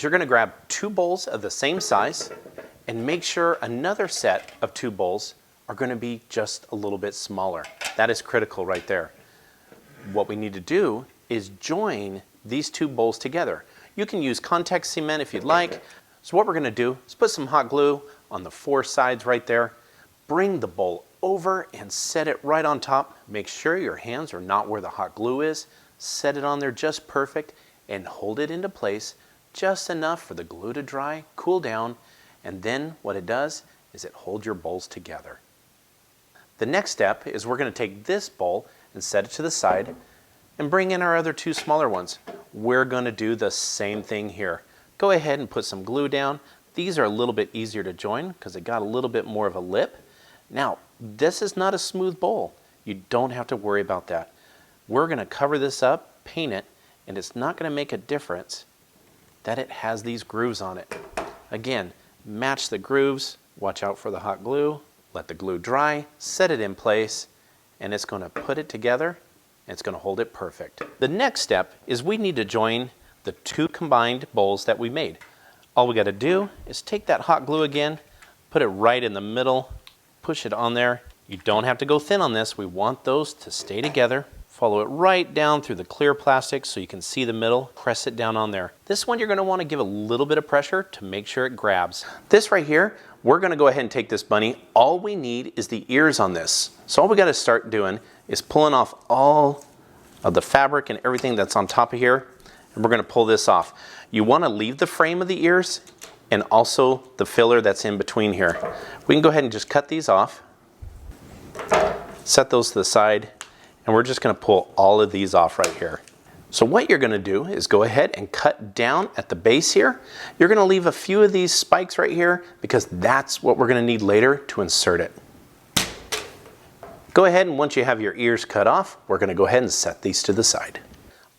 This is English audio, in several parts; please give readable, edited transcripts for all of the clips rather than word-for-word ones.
You're going to grab 2 bowls of the same size and make sure another set of 2 bowls are going to be just a little bit smaller. That is critical right there. What we need to do is join these 2 bowls together. You can use contact cement if you'd like. So what we're going to do is put some hot glue on the 4 sides right there. Bring the bowl over and set it right on top. Make sure your hands are not where the hot glue is. Set it on there just perfect and hold it into place just enough for the glue to dry, cool down, and then what it does is it holds your bowls together. The next step is we're going to take this bowl and set it to the side and bring in our other 2 smaller ones. We're going to do the same thing here. Go ahead and put some glue down. These are a little bit easier to join because they got a little bit more of a lip. Now, this is not a smooth bowl. You don't have to worry about that. We're going to cover this up, paint it, and it's not going to make a difference that it has these grooves on it. Again, match the grooves, watch out for the hot glue, let the glue dry, set it in place, and it's going to put it together and it's going to hold it perfect. The next step is we need to join the 2 combined bowls that we made. All we got to do is take that hot glue again, put it right in the middle, push it on there. You don't have to go thin on this. We want those to stay together. Follow it right down through the clear plastic so you can see the middle. Press it down on there. This one you're going to want to give a little bit of pressure to make sure it grabs. This right here, we're going to go ahead and take this bunny. All we need is the ears on this. So all we got to start doing is pulling off all of the fabric and everything that's on top of here. And we're going to pull this off. You want to leave the frame of the ears and also the filler that's in between here. We can go ahead and just cut these off. Set those to the side. And we're just going to pull all of these off right here. So what you're going to do is go ahead and cut down at the base here. You're going to leave a few of these spikes right here because that's what we're going to need later to insert it. Go ahead and once you have your ears cut off, we're going to go ahead and set these to the side.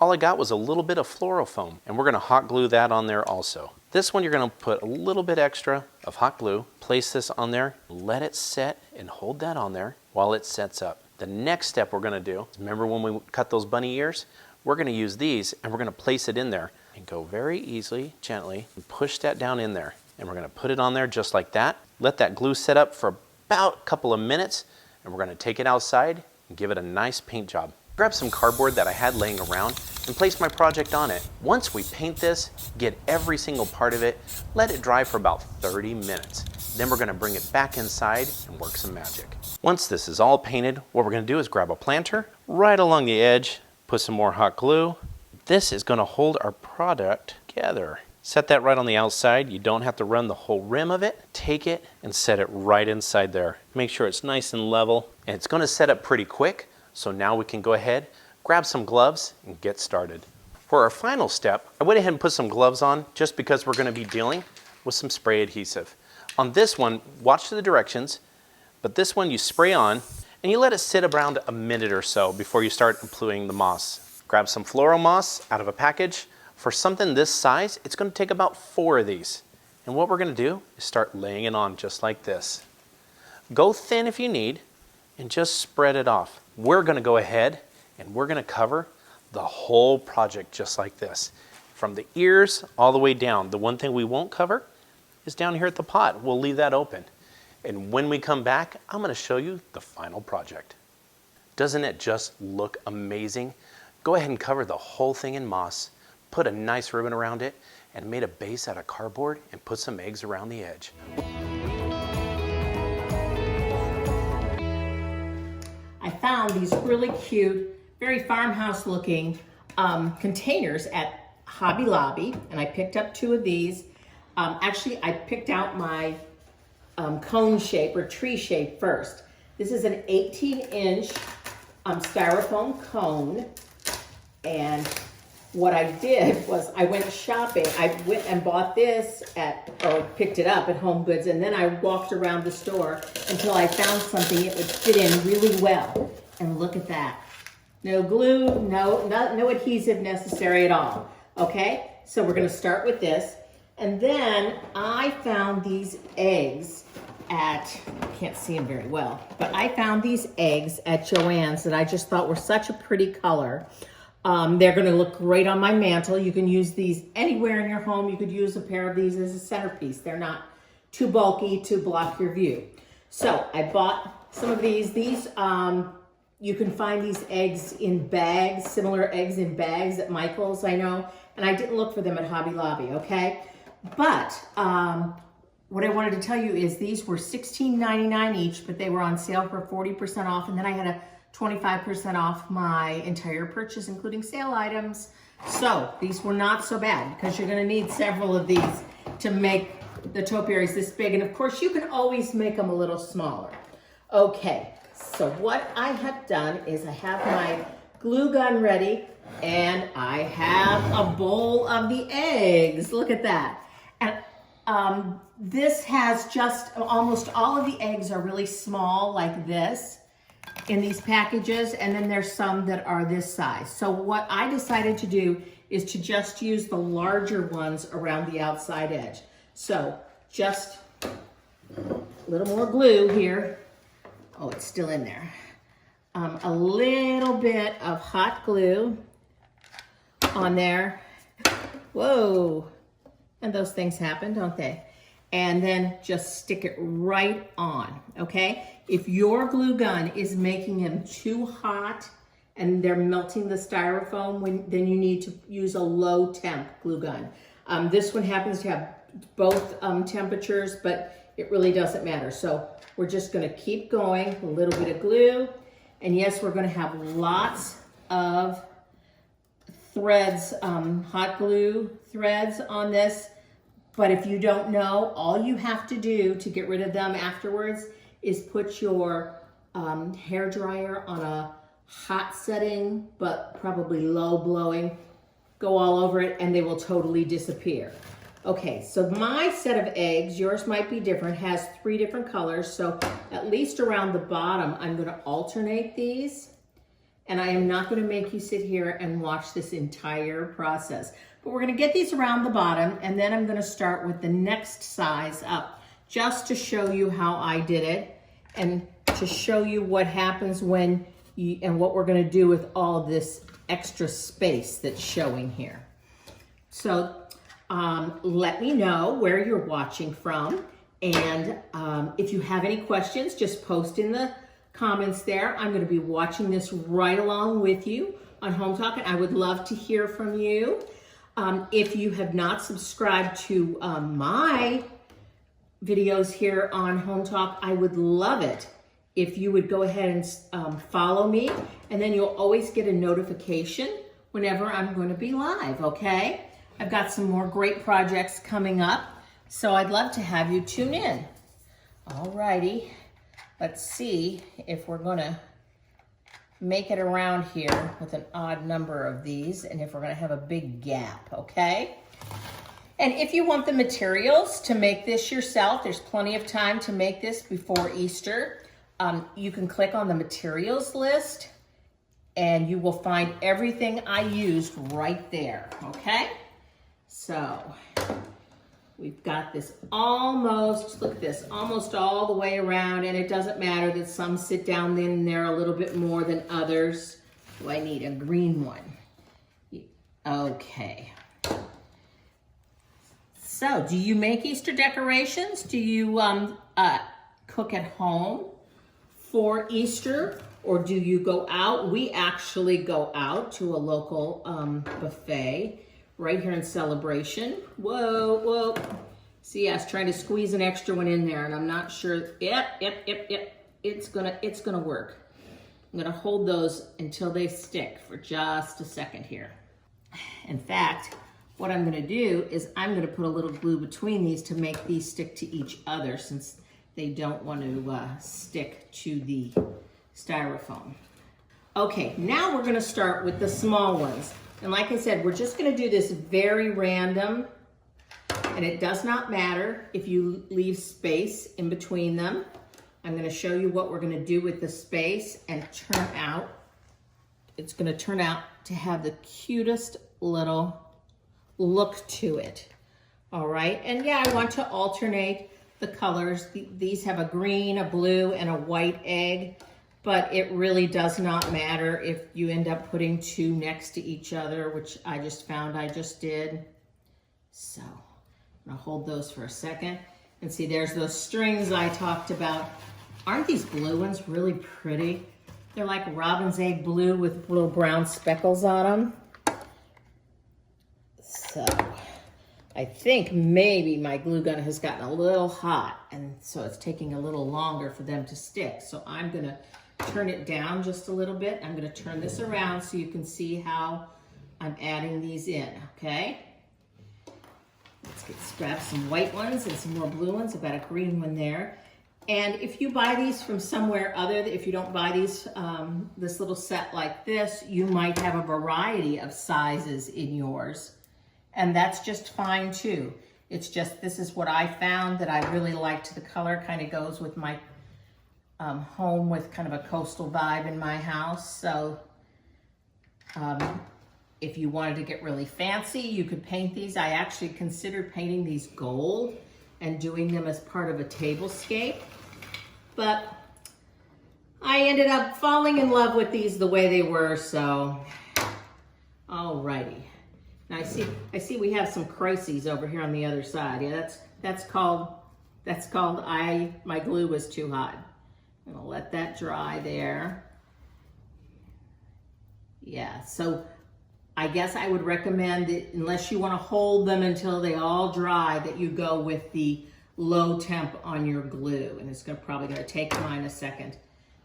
All I got was a little bit of Styrofoam and we're going to hot glue that on there also. This one you're going to put a little bit extra of hot glue, place this on there, let it set and hold that on there while it sets up. The next step we're going to do, remember when we cut those bunny ears? We're going to use these and we're going to place it in there and go very easily, gently, and push that down in there. And we're going to put it on there just like that. Let that glue set up for about a couple of minutes and we're going to take it outside and give it a nice paint job. Grab some cardboard that I had laying around and place my project on it. Once we paint this, get every single part of it, let it dry for about 30 minutes. Then we're going to bring it back inside and work some magic. Once this is all painted, what we're going to do is grab a planter right along the edge, put some more hot glue. This is going to hold our product together. Set that right on the outside. You don't have to run the whole rim of it. Take it and set it right inside there. Make sure it's nice and level. And it's going to set up pretty quick. So now we can go ahead, grab some gloves and get started. For our final step, I went ahead and put some gloves on just because we're going to be dealing with some spray adhesive. On this one, watch the directions. But this one you spray on and you let it sit around a minute or so before you start applying the moss. Grab some floral moss out of a package. For something this size, it's going to take about 4 of these. And what we're going to do is start laying it on just like this. Go thin if you need and just spread it off. We're going to go ahead and we're going to cover the whole project just like this. From the ears all the way down. The one thing we won't cover is down here at the pot. We'll leave that open. And when we come back, I'm going to show you the final project. Doesn't it just look amazing? Go ahead and cover the whole thing in moss, put a nice ribbon around it, and made a base out of cardboard and put some eggs around the edge. I found these really cute, very farmhouse looking containers at Hobby Lobby, and I picked up 2 of these. Actually, I picked out my cone shape or tree shape first. This is an 18-inch styrofoam cone, and what I did was I went shopping. I went and bought this or picked it up at Home Goods, and then I walked around the store until I found something it would fit in really well. And look at that. No glue, no adhesive necessary at all. Okay, so we're gonna start with this. And then I found these eggs I can't see them very well, but I found these eggs at Joann's that I just thought were such a pretty color. They're gonna look great on my mantle. You can use these anywhere in your home. You could use a pair of these as a centerpiece. They're not too bulky to block your view. So I bought some of these. You can find these eggs in bags, similar eggs in bags at Michael's, I know. And I didn't look for them at Hobby Lobby, okay? But what I wanted to tell you is these were $16.99 each, but they were on sale for 40% off. And then I had a 25% off my entire purchase, including sale items. So these were not so bad because you're gonna need several of these to make the topiaries this big. And of course you can always make them a little smaller. Okay, so what I have done is I have my glue gun ready and I have a bowl of the eggs. Look at that. And this has just, almost all of the eggs are really small like this in these packages, and then there's some that are this size. So what I decided to do is to just use the larger ones around the outside edge. So just a little more glue here. Oh, it's still in there. A little bit of hot glue on there. Whoa. And those things happen, don't they? And then just stick it right on, okay? If your glue gun is making them too hot and they're melting the styrofoam, then you need to use a low temp glue gun. This one happens to have both temperatures, but it really doesn't matter. So we're just gonna keep going, a little bit of glue. And yes, we're gonna have lots of threads, hot glue threads on this. But if you don't know, all you have to do to get rid of them afterwards is put your hair dryer on a hot setting, but probably low blowing. Go all over it and they will totally disappear. Okay, so my set of eggs, yours might be different, has 3 different colors. So at least around the bottom, I'm gonna alternate these. And I am not gonna make you sit here and watch this entire process. But we're gonna get these around the bottom, and then I'm gonna start with the next size up, just to show you how I did it, and to show you what happens when you, and what we're gonna do with all of this extra space that's showing here. So let me know where you're watching from, and if you have any questions, just post in the comments there. I'm gonna be watching this right along with you on Hometalk, and I would love to hear from you. If you have not subscribed to my videos here on Hometalk, I would love it if you would go ahead and follow me, and then you'll always get a notification whenever I'm going to be live, okay? I've got some more great projects coming up, so I'd love to have you tune in. Alrighty, let's see if we're gonna make it around here with an odd number of these, and if we're gonna have a big gap, okay? And if you want the materials to make this yourself, there's plenty of time to make this before Easter. You can click on the materials list and you will find everything I used right there, okay? So we've got this almost, look at this, almost all the way around, and it doesn't matter that some sit down in there a little bit more than others. Do I need a green one? Okay. So, do you make Easter decorations? Do you cook at home for Easter, or do you go out? We actually go out to a local buffet right here in Celebration. Whoa, whoa. See, I was trying to squeeze an extra one in there, and I'm not sure. Yep. It's gonna work. I'm gonna hold those until they stick for just a second here. In fact, what I'm gonna do is I'm gonna put a little glue between these to make these stick to each other, since they don't want to stick to the styrofoam. Okay, now we're gonna start with the small ones. And like I said, we're just gonna do this very random, and it does not matter if you leave space in between them. I'm gonna show you what we're gonna do with the space, and it's gonna turn out to have the cutest little look to it. All right, and yeah, I want to alternate the colors. These have a green, a blue, and a white egg. but it really does not matter if you end up putting two next to each other, which I just found I just did. So I'm gonna hold those for a second. And see, there's those strings I talked about. Aren't these blue ones really pretty? They're like robin's egg blue with little brown speckles on them. So I think maybe my glue gun has gotten a little hot, and so it's taking a little longer for them to stick. So I'm gonna turn it down just a little bit. I'm gonna turn this around so you can see how I'm adding these in, okay? Let's grab some white ones and some more blue ones. I've got a green one there. And if you buy these from somewhere other, if you don't buy these, this little set like this, you might have a variety of sizes in yours. And that's just fine too. It's just, this is what I found that I really liked. The color kind of goes with my home with kind of a coastal vibe in my house. So if you wanted to get really fancy, you could paint these. I actually considered painting these gold and doing them as part of a tablescape. But I ended up falling in love with these the way they were, so alrighty. Now I see we have some crises over here on the other side. Yeah, that's called my glue was too hot. I'm gonna let that dry there. Yeah, so I guess I would recommend that unless you want to hold them until they all dry, that you go with the low temp on your glue. And it's probably gonna take mine a second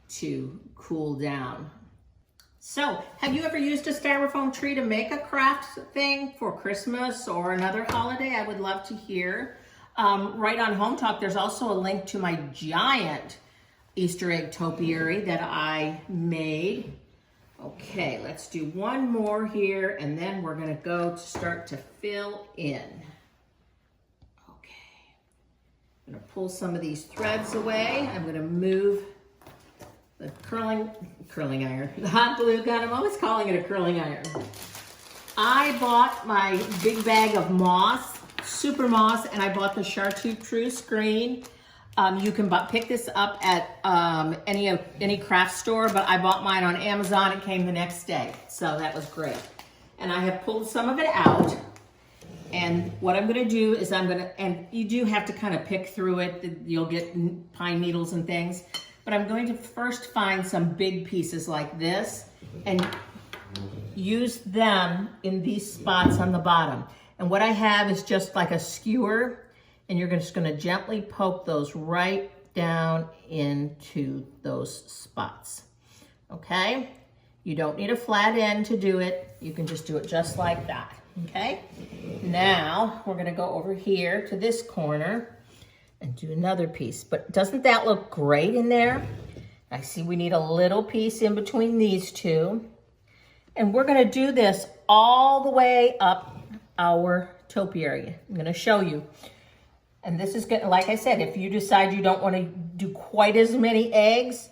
to cool down. So, have you ever used a styrofoam tree to make a craft thing for Christmas or another holiday? I would love to hear. Right on Hometalk, there's also a link to my giant Easter egg topiary that I made. Okay, let's do one more here, and then we're gonna go to start to fill in. Okay, I'm gonna pull some of these threads away. I'm gonna move the curling iron, the hot glue gun. I'm always calling it a curling iron. I bought my big bag of moss, super moss, and I bought the Chartreuse green. You can pick this up at any craft store, but I bought mine on Amazon. It came the next day, so that was great. And I have pulled some of it out. And what I'm gonna do is and you do have to kind of pick through it. You'll get pine needles and things. But I'm going to first find some big pieces like this and use them in these spots on the bottom. And what I have is just like a skewer, and you're just gonna gently poke those right down into those spots, okay? You don't need a flat end to do it. You can just do it just like that, okay? Now, we're gonna go over here to this corner and do another piece. But doesn't that look great in there? I see we need a little piece in between these two. And we're gonna do this all the way up our topiary. I'm gonna show you. And this is good, like I said, if you decide you don't want to do quite as many eggs,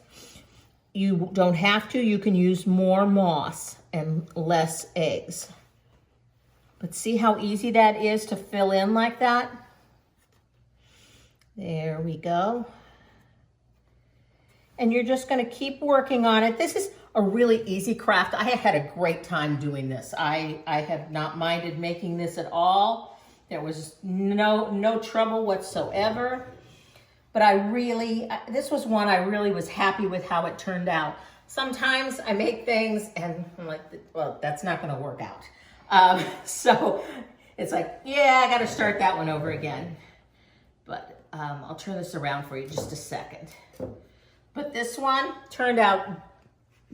you don't have to. You can use more moss and less eggs. But see how easy that is to fill in like that? There we go. And you're just going to keep working on it. This is a really easy craft. I have had a great time doing this. I have not minded making this at all. There was no trouble whatsoever. But this was one I really was happy with how it turned out. Sometimes I make things and I'm like, well, that's not going to work out. So it's like, yeah, I got to start that one over again. But I'll turn this around for you just a second. But this one turned out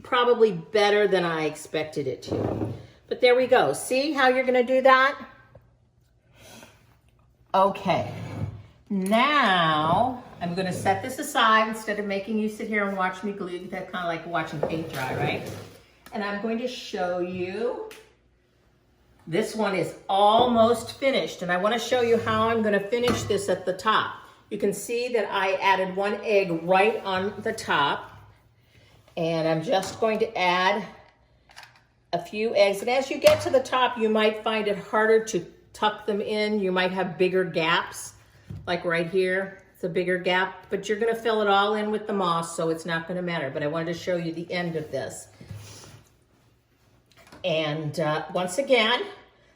probably better than I expected it to. But there we go. See how you're going to do that? Okay. Now, I'm going to set this aside instead of making you sit here and watch me glue. That's kind of like watching paint dry, right? And I'm going to show you. This one is almost finished, and I want to show you how I'm going to finish this at the top. You can see that I added one egg right on the top, and I'm just going to add a few eggs. And as you get to the top, you might find it harder to tuck them in. You might have bigger gaps, like right here. It's a bigger gap, but you're gonna fill it all in with the moss, so it's not gonna matter. But I wanted to show you the end of this. And once again,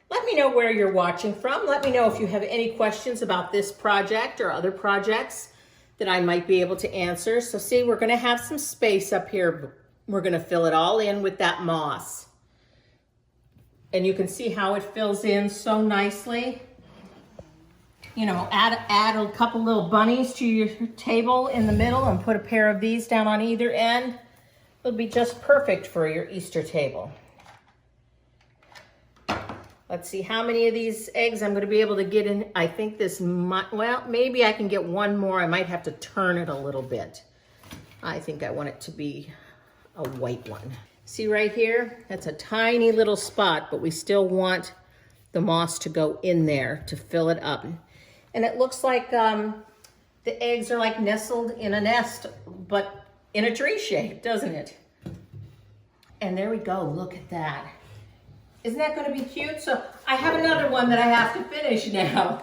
let me know where you're watching from. Let me know if you have any questions about this project or other projects that I might be able to answer. So see, we're gonna have some space up here. We're gonna fill it all in with that moss. And you can see how it fills in so nicely. You know, add a couple little bunnies to your table in the middle and put a pair of these down on either end. It'll be just perfect for your Easter table. Let's see how many of these eggs I'm going to be able to get in. I think this might, well, maybe I can get one more. I might have to turn it a little bit. I think I want it to be a white one. See right here? That's a tiny little spot, but we still want the moss to go in there to fill it up. And it looks like the eggs are like nestled in a nest, but in a tree shape, doesn't it? And there we go, look at that. Isn't that gonna be cute? So I have another one that I have to finish now.